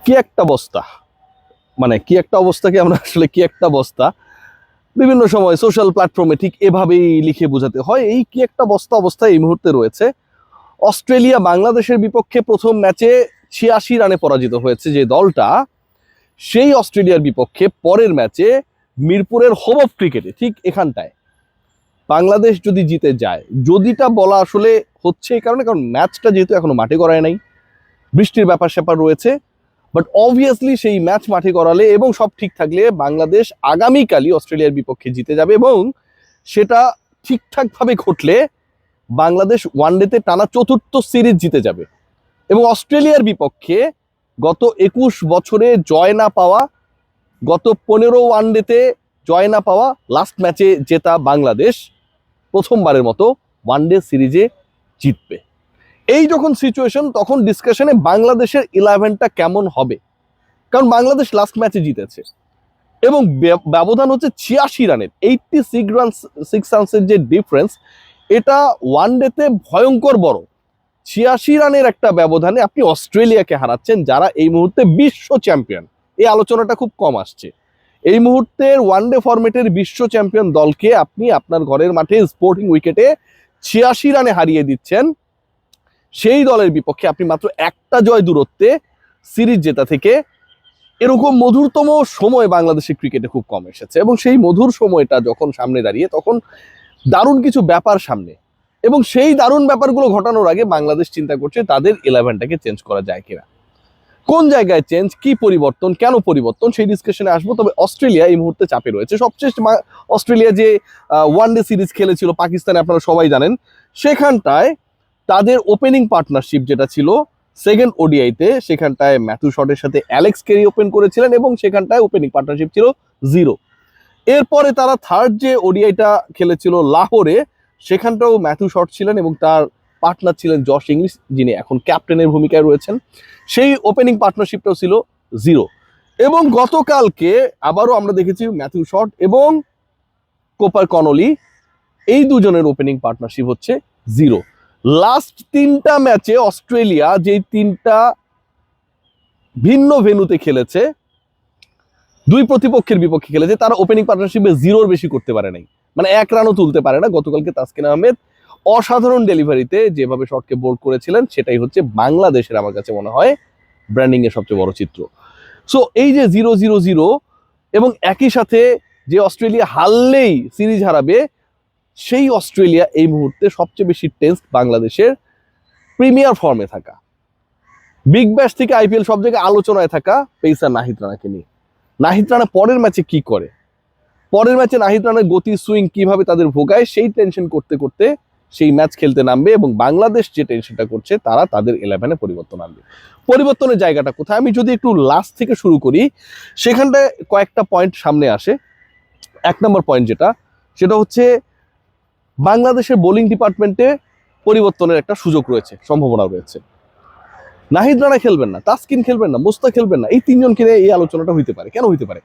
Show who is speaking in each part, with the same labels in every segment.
Speaker 1: কি একটা বস্তা, মানে কি একটা অবস্থাকে আমরা আসলে কি একটা বস্তা বিভিন্ন সময় সোশ্যাল প্ল্যাটফর্মে ঠিক এভাবেই লিখে বোঝাতে হয়। এই কি একটা বস্তা অবস্থায় এই মুহূর্তে রয়েছে। অস্ট্রেলিয়া বাংলাদেশের বিপক্ষে প্রথম ম্যাচে ৮৬ রানে পরাজিত হয়েছে যে দলটা, সেই অস্ট্রেলিয়ার বিপক্ষে পরের ম্যাচে মিরপুরের হোম অফ ক্রিকেটে ঠিক এখানটায় বাংলাদেশ যদি জিতে যায়, যদিটা বলা আসলে হচ্ছে এই কারণে, কারণ ম্যাচটা যেহেতু এখনো মাঠে করায় নাই, বৃষ্টির ব্যাপার স্যাপার রয়েছে, বাট অবভিয়াসলি সেই ম্যাচ মাঠে করালে এবং সব ঠিক থাকলে বাংলাদেশ আগামীকালই অস্ট্রেলিয়ার বিপক্ষে জিতে যাবে, এবং সেটা ঠিকঠাকভাবে ঘটলে বাংলাদেশ ওয়ানডেতে টানা চতুর্থ সিরিজ জিতে যাবে। এবং অস্ট্রেলিয়ার বিপক্ষে গত ২১ বছরে জয় না পাওয়া, গত ১৫ ওয়ানডেতে জয় না পাওয়া, লাস্ট ম্যাচে জেতা বাংলাদেশ প্রথমবারের মতো ওয়ানডে সিরিজে জিতবে। এই যখন সিচুয়েশন, তখন ডিসকাশনে বাংলাদেশের 11টা কেমন হবে, কারণ বাংলাদেশ লাস্ট ম্যাচে জিতেছে এবং ব্যবধান হচ্ছে ৮৬ রানের, 86 রানসের যে ডিফারেন্স, এটা ওয়ানডেতে ভয়ঙ্কর বড়। ৮৬ রানের একটা ব্যবধানে আপনি অস্ট্রেলিয়াকে হারাচ্ছেন, যারা এই মুহূর্তে বিশ্ব চ্যাম্পিয়ন। এই আলোচনাটা খুব কম আসছে। এই মুহূর্তের ওয়ানডে ফরম্যাটের বিশ্ব চ্যাম্পিয়ন দলকে আপনি আপনার ঘরের মাঠে স্পোর্টিং উইকেটে ৮৬ রানে হারিয়ে দিচ্ছেন। সেই দলের বিপক্ষে আপনি মাত্র একটা জয় দূরত্বে সিরিজ জেতা থেকে, এরকম মধুরতম সময় বাংলাদেশের ক্রিকেটে খুব কম এসেছে। এবং সেই মধুর সময়টা যখন সামনে দাঁড়িয়ে, তখন দারুণ কিছু ব্যাপার সামনে, এবং সেই দারুণ ব্যাপারগুলো ঘটানোর আগে বাংলাদেশ চিন্তা করছে তাদের 11টাকে চেঞ্জ করা যায় কিনা, কোন জায়গায় চেঞ্জ, কি পরিবর্তন, কেন পরিবর্তন, সেই ডিসকাশনে আসবো। তবে অস্ট্রেলিয়া এই মুহূর্তে চাপে রয়েছে। সবচেয়ে অস্ট্রেলিয়া যে ওয়ানডে সিরিজ খেলেছিল পাকিস্তানে, আপনারা সবাই জানেন, সেখানটায় তাদের ওপেনিং পার্টনারশিপ যেটা ছিল সেকেন্ড ওডিআইতে, সেখানটায় ম্যাথু শটের সাথে অ্যালেক্স কেরি ওপেন করেছিলেন এবং সেখানটায় ওপেনিং পার্টনারশিপ ছিল 0। এরপরে তারা থার্ড যে ওডিআইটা খেলেছিল লাহোরে, সেখানটাও ম্যাথু শট ছিলেন এবং তার পার্টনার ছিলেন জশ ইংলিশ, যিনি এখন ক্যাপ্টেনের ভূমিকায় রয়েছেন। সেই ওপেনিং পার্টনারশিপটাও ছিল 0। এবং গতকালকে আবারও আমরা দেখেছি ম্যাথু শট এবং কোপার কনলি, এই দুজনের ওপেনিং পার্টনারশিপ হচ্ছে 0। লাস্ট 3টা ম্যাচে অস্ট্রেলিয়া যেই 3টা ভিন্ন ভেন্যুতে খেলেছে, দুই প্রতিপক্ষের বিপক্ষে খেলেছে, তারা ওপেনিং পার্টনারশিপে 0-র বেশি করতে পারে নাই, মানে 1 রানও তুলতে পারে না। গতকালকে তাসকিন আহমেদ অসাধারণ ডেলিভারিতে যেভাবে শটকে বোল্ড করেছিলেন, সেটাই হচ্ছে বাংলাদেশের আমার কাছে মনে হয় ব্র্যান্ডিং এর সবচেয়ে বড় চিত্র। সো এই যে 0-0-0 এবং একই সাথে যে অস্ট্রেলিয়া হারলেই সিরিজ হারাবে, সেই অস্ট্রেলিয়া এই মুহূর্তে সবচেয়ে বেশি টেস্ট বাংলাদেশের প্রিমিয়ার ফর্মে থাকা, বিগ ব্যাশ থেকে আইপিএল সব জায়গায় আলোচনায় থাকা পেসার নাহিদ রানাকে নিয়ে। নাহিদ রানা পরের ম্যাচে কি করে, পরের ম্যাচে নাহিদ রানার গতি, সুইং কিভাবে তাদের ভোগায়, সেই টেনশন করতে করতে সেই ম্যাচ খেলতে নামবে। এবং বাংলাদেশ যে টেনশনটা করছে, তারা তাদের 11-এ পরিবর্তন আনবে। পরিবর্তনের জায়গাটা কোথায়, আমি যদি একটু লাস্ট থেকে শুরু করি, সেখানটায় কয়েকটা পয়েন্ট সামনে আসে। 1 নম্বর পয়েন্ট যেটা, সেটা হচ্ছে বাংলাদেশের বোলিং ডিপার্টমেন্টে পরিবর্তনের একটা সুযোগ রয়েছে, সম্ভাবনা রয়েছে। নাহিদ রানা খেলবেন না, তাসকিন খেলবেন না, মুস্তাক খেলবেন না, এই 3জনকে নিয়ে এই আলোচনাটা হইতে পারে। কেন হইতে পারে?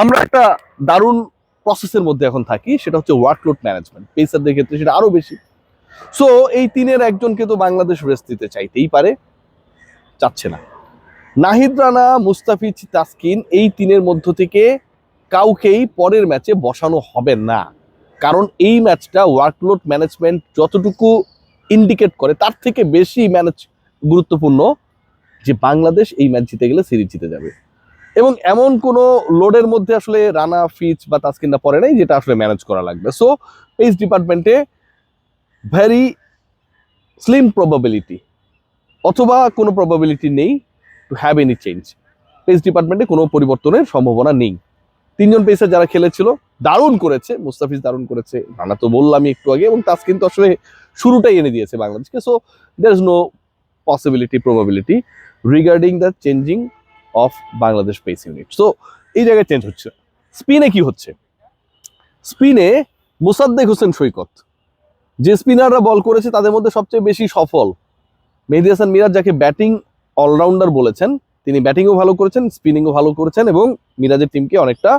Speaker 1: আমরা একটা দারুণ প্রসেসের মধ্যে এখন থাকি, সেটা হচ্ছে ওয়ার্কলোড ম্যানেজমেন্ট। পেসারদের ক্ষেত্রে সেটা আরো বেশি। সো এই 3-এর একজনকে তো বাংলাদেশ রেস্ট দিতে চাইতেই পারে, চাচ্ছে না। নাহিদ রানা, মুস্তাফিজ, তাসকিন, এই 3-এর মধ্য থেকে কাউকেই পরের ম্যাচে বসানো হবে না, কারণ এই ম্যাচটা ওয়ার্কলোড ম্যানেজমেন্ট যতটুকু ইন্ডিকেট করে, তার থেকে বেশি গুরুত্বপূর্ণ যে বাংলাদেশ এই ম্যাচ জিতে গেলে সিরিজ জিতে যাবে। এবং এমন কোনো লোডের মধ্যে আসলে রানা, ফিচ বা তাসকিনরা পড়ে নাই যেটা আসলে ম্যানেজ করা লাগবে। সো পেস ডিপার্টমেন্টে ভেরি স্লিম প্রবাবিলিটি, অথবা কোনো প্রবাবিলিটি নেই to have any change. Pace ডিপার্টমেন্টে কোনো পরিবর্তনের সম্ভাবনা নেই। 3জন পেসার যারা খেলেছিল দারুণ করেছে, মুস্তাফিজ দারুণ করেছে, রানা তো বললামই একটু আগে, এবং তাসকিন তো আসলে শুরুটাই এনে দিয়েছে বাংলাদেশকে। So there is no possibility, probability regarding the changing of Bangladesh pace unit. So এই জায়গায় চেঞ্জ হচ্ছে। স্পিনে কি হচ্ছে? স্পিনে মোসাদ্দেক হোসেন সৈকত, যে স্পিনাররা বল করেছে তাদের মধ্যে সবচেয়ে বেশি সফল মেহেদী হাসান মিরাজ, যাকে ব্যাটিং অলরাউন্ডার বলেছেন, তিনি ব্যাটিংও ভালো করেছেন, স্পিনিংও ভালো করেছেন, এবং মিরাজের টিমকে অনেকটা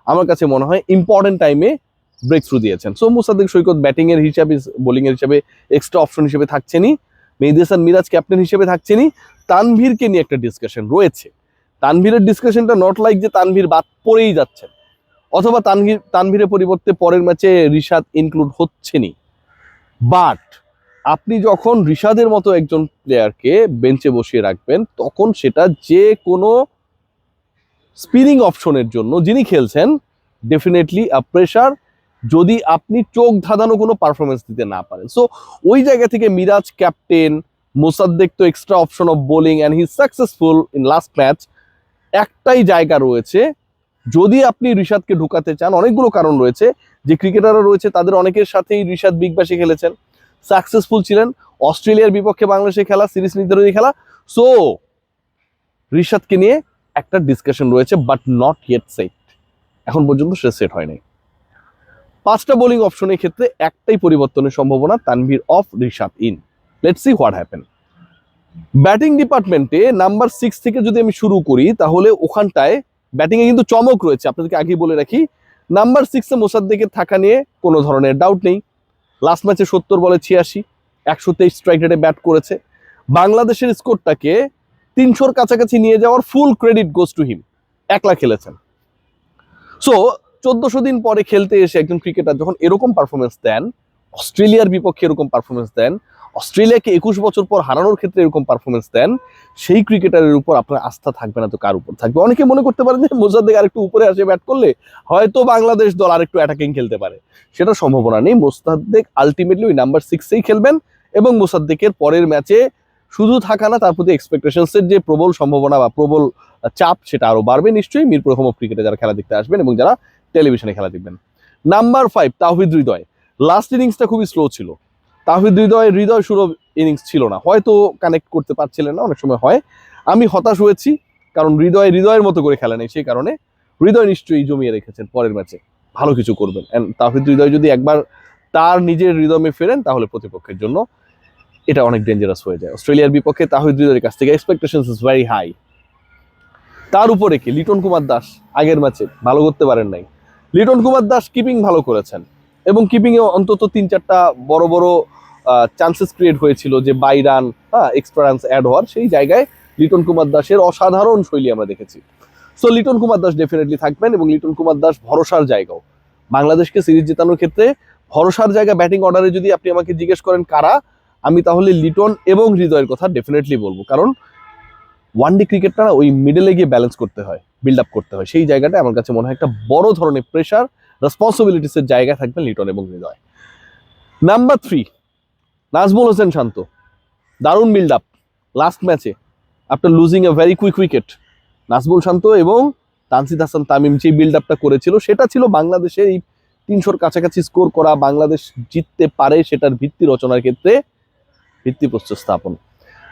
Speaker 1: আমার কাছে মনে হয় ইম্পর্টেন্ট টাইমে ব্রেক থ্রু দিয়েছেন। সো মোসাদ্দেক সৈকত ব্যাটিং এর হিসাবে, বোলিং এর হিসাবে এক্সট্রা অপশন হিসেবে থাকছেনই। মেহেদী হাসান মিরাজ ক্যাপ্টেন হিসেবে থাকছেনই। তানভীরকে নিয়ে একটা ডিসকাশন রয়েছে। তানভীরের ডিসকাশনটা নট লাইক যে তানভীর বাদ পড়েই যাচ্ছে, অথবা তানভীরের পরিবর্তে পরের ম্যাচে রিশাদ ইনক্লুড হচ্ছেনি। বাট আপনি যখন রিশাদের মতো একজন প্লেয়ারকে বেঞ্চে বসিয়ে রাখবেন, তখন সেটা যে কোনো স্পিনিং অপশনের জন্য যিনি খেলছেন ডেফিনেটলি আ প্রেশার, যদি আপনি চোখ ধাঁধানো কোনো পারফরমেন্স দিতে না পারেন। সো ওই জায়গা থেকে মিরাজ ক্যাপ্টেন, মোসাদ্দেক তো extra option of bowling and he successful in last match. একটাই জায়গা রয়েছে, যদি আপনি রিশাদকে ঢুকাতে চান, অনেকগুলো কারণ রয়েছে, যে ক্রিকেটাররা রয়েছে তাদের অনেকের সাথেই রিশাদ বিগ ব্যাশে খেলেছেন, সাকসেসফুল ছিলেন, অস্ট্রেলিয়ার বিপক্ষে বাংলাদেশে খেলা, সিরিজ নির্ধারণী খেলা। সো রিশাদকে নিয়ে একটা ডিসকাশন রয়েছে, বাট নট ইয়েট সেট, এখন পর্যন্ত সেটা সেট হয় নাই। 5টা বোলিং অপশনের ক্ষেত্রে একটাই পরিবর্তনের সম্ভাবনা, Tanvir of, Rishad in. Let's see what happen. Batting ডিপার্টমেন্টে নাম্বার 6 থেকে যদি আমি শুরু করি, তাহলে ওখানটায় ব্যাটিং এ কিন্তু চমক রয়েছে। আপনাদেরকে আগেই বলে রাখি, নাম্বার 6-এ মোসাদ্দেকের থাকা নিয়ে কোনো ধরনের ডাউট নেই। লাস্ট ম্যাচে 70 বলে 86, 123 স্ট্রাইক রেটে ব্যাট করেছে। বাংলাদেশের স্কোরটাকে 300-র কাছাকাছি নিয়ে যাওয়ার ফুল ক্রেডিট গোজ টু হিম, একলা খেলেছেন। সো 1400 দিন পরে খেলতে এসে একজন ক্রিকেটার যখন এরকম পারফরমেন্স দেন, অস্ট্রেলিয়ার বিপক্ষে এরকম পারফরমেন্স দেন, অস্ট্রেলিয়াকে 21 বছর পর হারানোর ক্ষেত্রে এরকম পারফরমেন্স দেন, সেই ক্রিকেটারের উপর আপনার আস্থা থাকবে না তো কার উপর থাকবে? অনেকে মনে করতে পারেন যে মোসাদ্দেক আরেকটু উপরে আসে ব্যাট করলে হয়তো বাংলাদেশ দল আরেকটু অ্যাটাকিং খেলতে পারে, সেটা সম্ভাবনা নেই। মোসাদ্দেক আলটিমেটলি ওই নাম্বার 6-এই খেলবেন, এবং মোসাদ্দেকের পরের ম্যাচে শুধু থাকা না, তার প্রতি এক্সপেকটেশনসের যে প্রবল সম্ভাবনা বা প্রবল চাপ, সেটা আরো বাড়বে নিশ্চয়ই মিরপুর হোম অফ ক্রিকেটে যারা খেলা দেখতে আসবেন এবং যারা টেলিভিশনে খেলা দেখবেন। নাম্বার 5 তাওহিদ হৃদয়। লাস্ট ইনিংসটা খুবই স্লো ছিল, তাওহিদ হৃদয় সুলভ ইনিংস ছিল না, হয়তো কানেক্ট করতে পারছিলেন না, অনেক সময় হয়। আমি হতাশ হয়েছি, কারণ হৃদয়ের মতো করে খেলা নেই, সেই কারণে হৃদয় নিশ্চয়ই জমিয়ে রেখেছেন পরের ম্যাচে ভালো কিছু করবেন। অ্যান্ড তাওহিদ হৃদয় যদি একবার তার নিজের রিদমে ফেরেন, তাহলে প্রতিপক্ষের জন্য এটা অনেক ডেঞ্জারাস হয়ে যায়। অস্ট্রেলিয়ার বিপক্ষে তাওহিদ হৃদয়ের কাছ থেকে এক্সপেকটেশনস ইজ ভেরি হাই। তার উপরে কি লিটন কুমার দাস আগের ম্যাচে ভালো করতে পারেন নাই। লিটন কুমার দাস কিপিং ভালো করেছেন, এবং কিপিংয়ে অন্তত 3-4টা বড় বড় চান্সেস ক্রিয়েট হয়েছিল যে bye run, extra runs add হওয়ার, সেই জায়গায় লিটন কুমার দাসের অসাধারণ শৈলী আমরা দেখেছি। সো লিটন কুমার দাস ডেফিনেটলি থাকবেন, এবং লিটন কুমার দাস ভরসার জায়গাও। বাংলাদেশকে সিরিজ জেতানোর ক্ষেত্রে ভরসার জায়গা ব্যাটিং অর্ডারে যদি আপনি আমাকে জিজ্ঞেস করেন কারা, আমি তাহলে লিটন এবং হৃদয়ের কথা ডেফিনেটলি বলবো। কারণ ওয়ানডে ক্রিকেটটা না ওই মিডলে গিয়ে ব্যালেন্স করতে হয়, বিল্ড আপ করতে হয়, সেই জায়গাটা আমার কাছে মনে হয় একটা বড় ধরনের প্রেশার, রেসপন্সিবিলিটিসের জায়গা থাকবেন লিটন এবং হৃদয়। নাম্বার 3 নাজমুল হোসেন শান্ত। দারুণ বিল্ড আপ লাস্ট ম্যাচে after losing a very quick wicket. Najmul Shanto এবং তানজিদ হাসান তামিম যে বিল্ড আপটা করেছিল, সেটা ছিল বাংলাদেশের এই 300-র কাছাকাছি স্কোর করা, বাংলাদেশ জিততে পারে সেটার ভিত্তি রচনার ক্ষেত্রে ভিত্তিপ্রস্তর স্থাপন।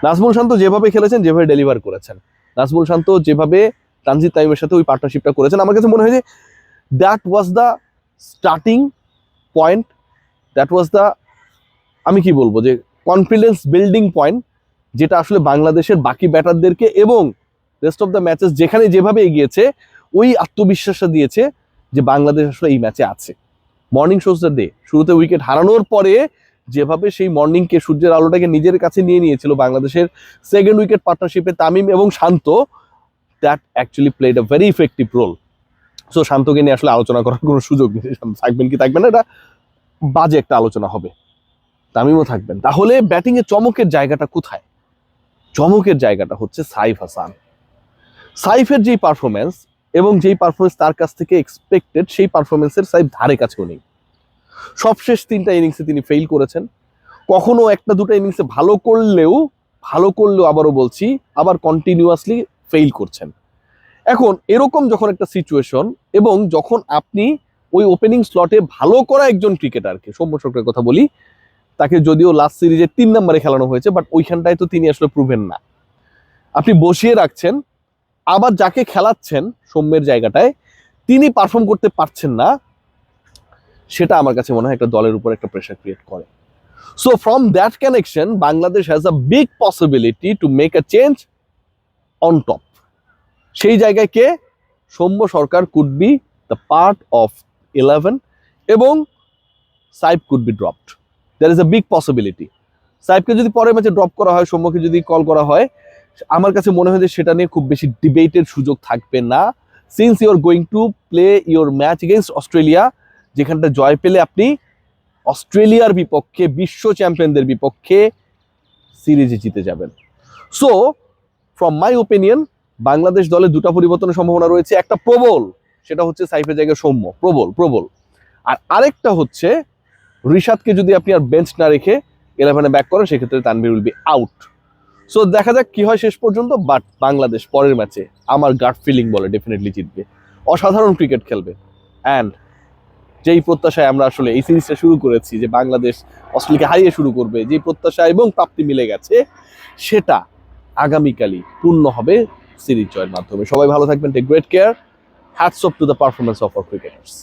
Speaker 1: নাজমুল শান্ত যেভাবে খেলেছেন, যেভাবে ডেলিভার করেছেন, নাজমুল শান্ত যেভাবে তানজিদ তামিমের সাথে ওই পার্টনারশিপটা করেছেন, আমার কাছে মনে হয় যে that was the starting point, that was the, আমি কি বলবো, যে কনফিডেন্স বিল্ডিং পয়েন্ট, যেটা আসলে বাংলাদেশের বাকি ব্যাটারদেরকে এবং রেস্ট অফ দ্য ম্যাচেস যেখানে যেভাবে এগিয়েছে, ওই আত্মবিশ্বাসটা দিয়েছে যে বাংলাদেশ আসলে এই ম্যাচে আছে। মর্নিং শোজটা ডে, শুরুতে উইকেট হারানোর পরে যেভাবে সেই মর্নিংকে, সূর্যের আলোটাকে নিজের কাছে নিয়ে নিয়েছিল বাংলাদেশের সেকেন্ড উইকেট পার্টনারশিপে তামিম এবং Shanto, that actually played a very effective role. So শান্তকে নিয়ে আসলে আলোচনা করার কোনো সুযোগ নেই, থাকবেন কি থাকবেন না এটা বাজে একটা আলোচনা হবে। তামিমও থাকবেন। তাহলে ব্যাটিংয়ে চমকের জায়গাটা কোথায়? চমকের জায়গাটা হচ্ছে সাইফ হাসান। সাইফের যেই পারফরমেন্স এবং যেই পারফরমেন্স তার কাছ থেকে এক্সপেক্টেড, সেই পারফরমেন্সের সাইফ ধারে কাছেও নেই। সবশেষ 3টা ইনিংসে তিনি ফেইল করেছেন, কখনো 1-2টা ইনিংসে ভালো করলেও আবারও বলছি, আবার কন্টিনিউয়াসলি ফেইল করছেন। এখন এরকম যখন একটা সিচুয়েশন, এবং যখন আপনি ওই ওপেনিং স্লটে ভালো করা একজন ক্রিকেটারকে, সৌম্য সরকারের কথা বলি, তাকে যদিও লাস্ট সিরিজে 3 নম্বরে খেলানো হয়েছে, বাট ওইখানটায় তো তিনি আসলে প্রুভেন না, আপনি বসিয়ে রাখছেন, আবার যাকে খেলাচ্ছেন সৌম্যের জায়গাটায় তিনি পারফর্ম করতে পারছেন না, সেটা আমার কাছে মনে হয় একটা দলের উপর একটা প্রেশার ক্রিয়েট করে। So from that connection, Bangladesh has a big possibility to make a change on top. সেই জায়গায় কে? Soumya Sarkar could be the part of 11, এবং Saif could be dropped. There is a big possibility. সাইফকে যদি পরের ম্যাচে ড্রপ করা হয়, সৌম্যকে যদি কল করা হয়, আমার কাছে মনে হয় যে সেটা নিয়ে খুব বেশি ডিবেটের সুযোগ থাকবে না, since you are going to play your match against Australia, যেখানটা জয় পেলে আপনি অস্ট্রেলিয়ার বিপক্ষে, বিশ্ব চ্যাম্পিয়নদের বিপক্ষে সিরিজে জিতে যাবেন। So from my opinion, Bangladesh দলে দুটা পরিবর্তনের সম্ভাবনা রয়েছে, একটা প্রবল, সেটা হচ্ছে সাইফের জায়গায় সৌম্য, প্রবল প্রবল, আর আরেকটা হচ্ছে রিশাদকে যদি আপনি আর বেঞ্চ না রেখে 11-এ ব্যাক করেন, সেক্ষেত্রে Tanvir will be out. So দেখা যাক কি হয় শেষ পর্যন্ত, বাট বাংলাদেশ পরের ম্যাচে আমার গাট ফিলিং বলে ডেফিনেটলি জিতবে, অসাধারণ ক্রিকেট খেলবে। অ্যান্ড যেই প্রত্যাশায় আমরা আসলে এই সিরিজটা শুরু করেছি যে বাংলাদেশ অস্ট্রেলিয়াকে হারিয়ে শুরু করবে, যে প্রত্যাশা এবং প্রাপ্তি মিলে গেছে, সেটা আগামীকালই পূর্ণ হবে সিরিজ জয়ের মাধ্যমে। সবাই ভালো থাকবেন, take great care, hats off to the performance of our cricketers.